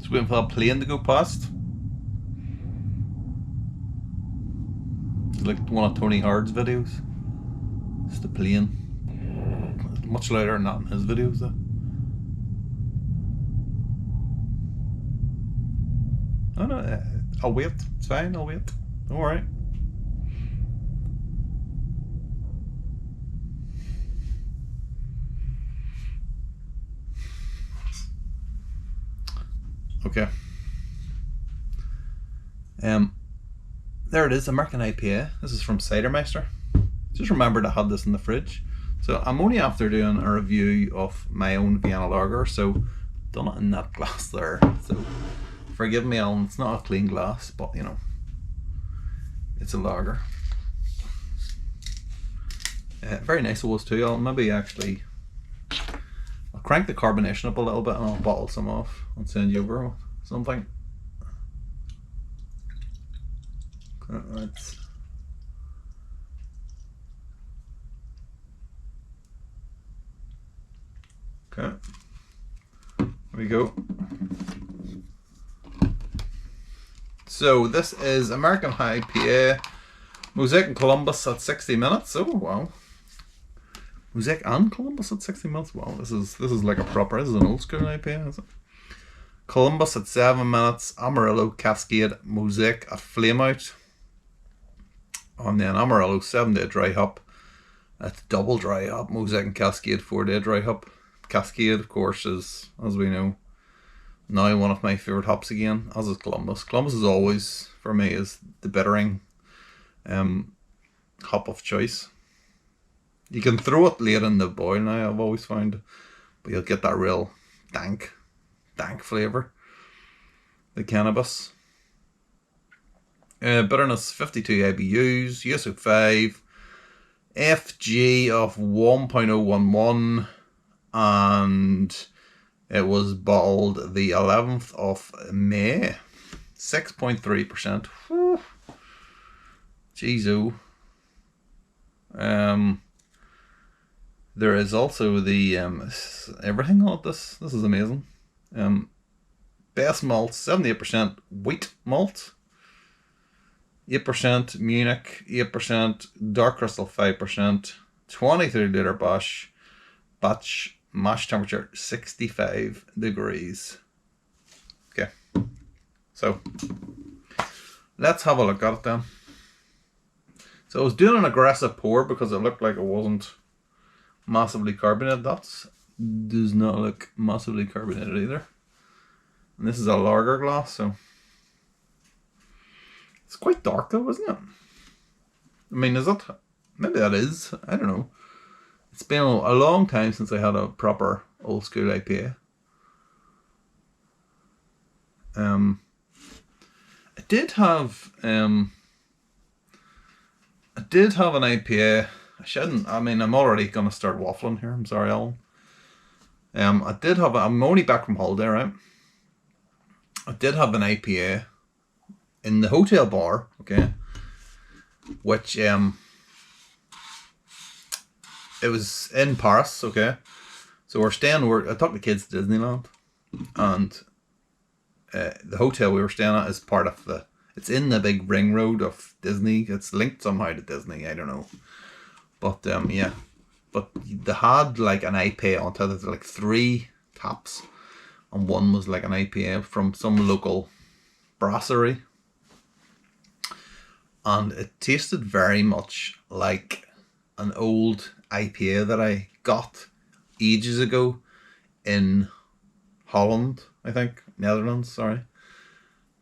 Just waiting for that plane to go past. It's like one of Tony Hard's videos. It's the plane. It's much louder than that in his videos though. Oh no, I'll wait. It's fine, I'll wait. Don't worry. Okay. There it is, American IPA. This is from Cidermeister. Just remembered I had this in the fridge. So I'm only after doing a review of my own Vienna lager, so done it in that glass there. So forgive me, Alan, it's not a clean glass, but you know, it's a lager. Very nice it was too. I'll maybe actually I'll crank the carbonation up a little bit and I'll bottle some off and send you over something. Right. Okay. There we go. So this is American IPA, Mosaic and Columbus at 60 minutes. Oh wow. Mosaic and Columbus at 60 minutes. Wow, this is like a proper. This is an old school IPA, is it? Columbus at 7 minutes, Amarillo, Cascade, Mosaic at Flame Out. And then Amarillo 7-day dry hop. That's double dry hop. Mosaic and Cascade 4-day dry hop. Cascade, of course, is, as we know, now one of my favourite hops again, as is Columbus. Columbus is always, for me, is the bittering hop of choice. You can throw it late in the boil now, I've always found, but you'll get that real dank flavour. The cannabis. Bitterness 52 IBUs, USO 5, FG of 1.011, and it was bottled the 11th of May. 6.3%. Jeez, there is also the everything on this. This is amazing. Best malt, 78% wheat malt, 8% Munich, 8% Dark Crystal, 5%, 23-litre batch, mash temperature 65 degrees. Okay, so let's have a look at it then. So I was doing an aggressive pour because it looked like it wasn't massively carbonated. That does not look massively carbonated either. And this is a lager glass, so it's quite dark though, isn't it? I mean, is it? Maybe that is. I don't know. It's been a long time since I had a proper old school IPA. I did have an IPA. I shouldn't. I mean, I'm already gonna start waffling here. I'm sorry, Alan. I did have. I'm only back from holiday, right? I did have an IPA in the hotel bar, okay, which it was in Paris, okay. So I took the kids to Disneyland, and the hotel we were staying at is part of it's in the big ring road of Disney. It's linked somehow to Disney, I don't know. But yeah, but they had like an IPA on top. There's like 3 taps, and one was like an IPA from some local brasserie, and it tasted very much like an old IPA that I got ages ago in Holland, I think, Netherlands, sorry.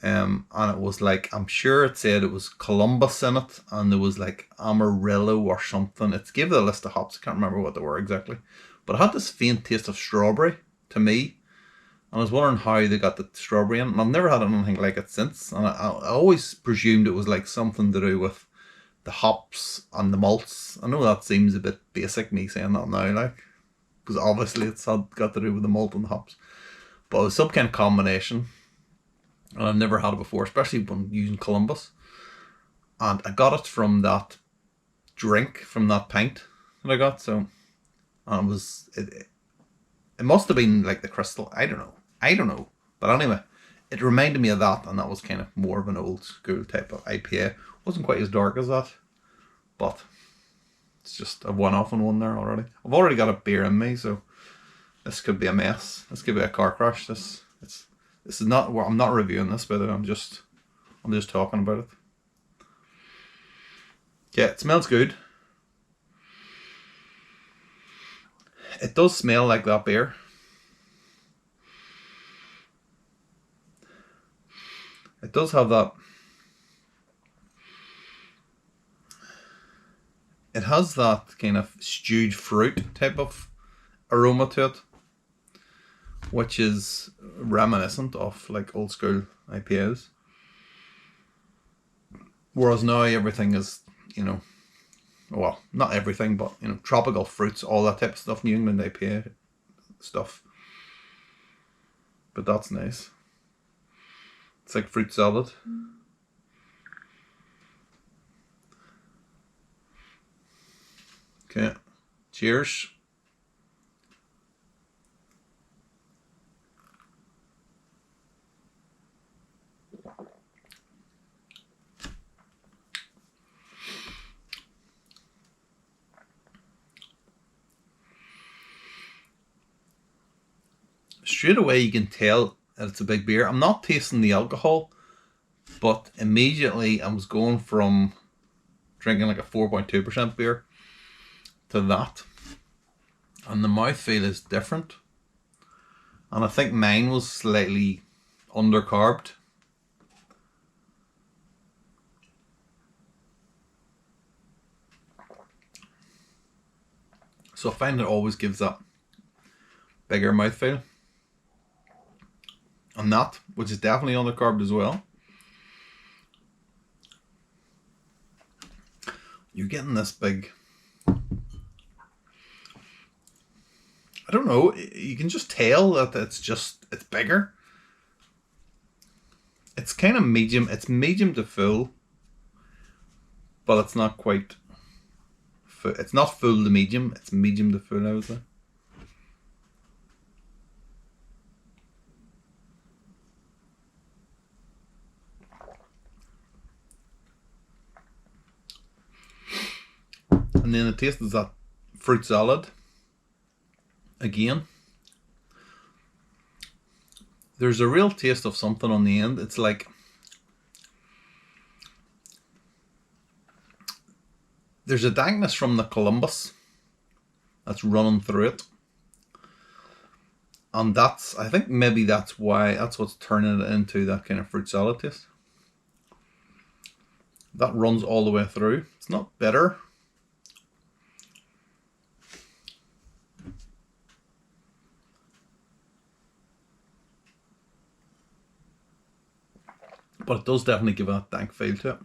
And it was like, I'm sure it said it was Columbus in it, and there was like Amarillo or something. It gave the list of hops, I can't remember what they were exactly. But it had this faint taste of strawberry to me. And I was wondering how they got the strawberry in. And I've never had anything like it since. And I always presumed it was like something to do with the hops and the malts. I know that seems a bit basic, me saying that now, like, because obviously it's got to do with the malt and the hops. But it was some kind of combination. And I've never had it before, especially when using Columbus. And I got it from that drink, from that pint that I got. So, and it must have been like the crystal. I don't know. But anyway, it reminded me of that, and that was kind of more of an old school type of IPA. Wasn't quite as dark as that, but it's just a one-off on one there already. I've already got a beer in me, so this could be a mess. This could be a car crash. This is not. Well, I'm not reviewing this, by the way. I'm just talking about it. Yeah, it smells good. It does smell like that beer. It does have that. It has that kind of stewed fruit type of aroma to it, which is reminiscent of like old school IPAs. Whereas now everything is, you know, well, not everything, but, you know, tropical fruits, all that type of stuff, New England IPA stuff. But that's nice. It's like fruit salad. Okay, cheers. Straight away you can tell that it's a big beer. I'm not tasting the alcohol, but immediately I was going from drinking like a 4.2% beer to that. And the mouthfeel is different. And I think mine was slightly undercarbed. So I find it always gives that bigger mouthfeel. And that, which is definitely undercarbed as well. You're getting this big, I don't know, you can just tell that it's bigger. It's kind of medium, it's medium to full, but it's not quite full. It's not full to medium, it's medium to full, I would say. And then the taste is that fruit salad. Again, there's a real taste of something on the end. It's like there's a dankness from the Columbus that's running through it. And that's, I think maybe that's what's turning it into that kind of fruit salad taste. That runs all the way through. It's not bitter. But it does definitely give a dank feel to it.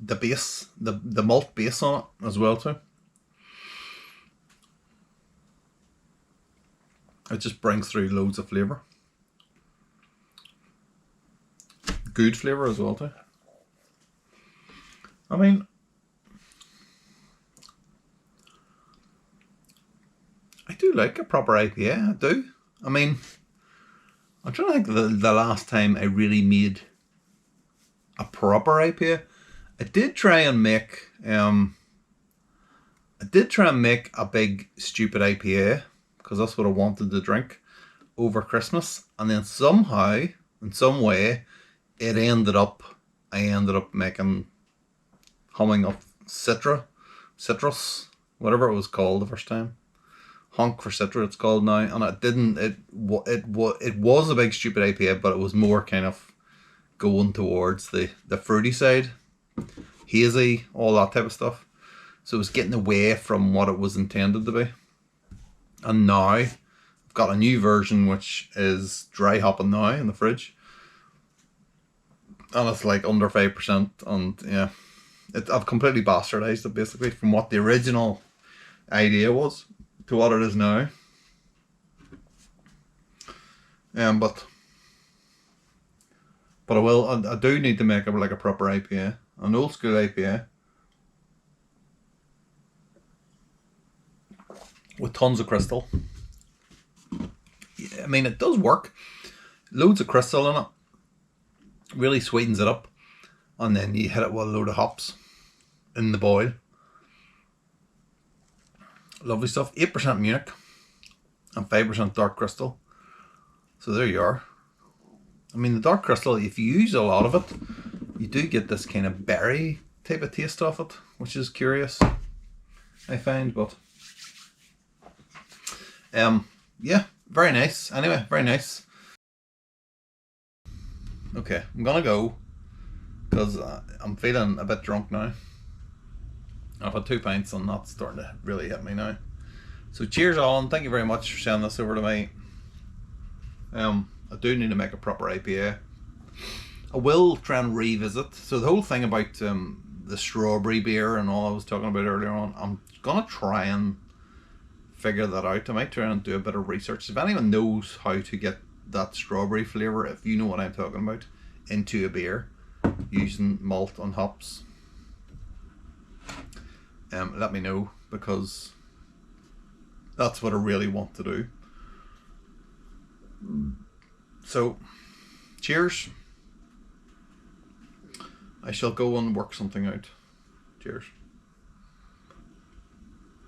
The base, the malt base on it as well too. It just brings through loads of flavour. Good flavour as well too. I mean, I do like a proper IPA, I do. I mean, I'm trying to think the last time I really made a proper IPA. I did try and make a big stupid IPA because that's what I wanted to drink over Christmas, and then somehow, in some way, I ended up humming up citrus, whatever it was called the first time. Honk for Citra, it's called now, and it was a big stupid IPA, but it was more kind of going towards the fruity side, hazy, all that type of stuff. So it was getting away from what it was intended to be. And now I've got a new version which is dry hopping now in the fridge, and it's like under 5%, and yeah, I've completely bastardized it basically from what the original idea was to what it is now. But I do need to make like a proper IPA, an old school IPA with tons of crystal. I mean, it does work. Loads of crystal in it. Really sweetens it up. And then you hit it with a load of hops in the boil. Lovely stuff. 8% Munich and 5% dark crystal. So there you are. I mean, the dark crystal, if you use a lot of it, you do get this kind of berry type of taste off it, which is curious, I find. But yeah, very nice. Anyway, very nice. Okay, I'm gonna go because I'm feeling a bit drunk now. I've had 2 pints and that's starting to really hit me now. So cheers, Alan. Thank you very much for sending this over to me. I do need to make a proper IPA. I will try and revisit. So the whole thing about the strawberry beer and all I was talking about earlier on, I'm gonna try and figure that out. I might try and do a bit of research. If anyone knows how to get that strawberry flavour, if you know what I'm talking about, into a beer using malt and hops, let me know, because that's what I really want to do. So cheers. I shall go and work something out. Cheers.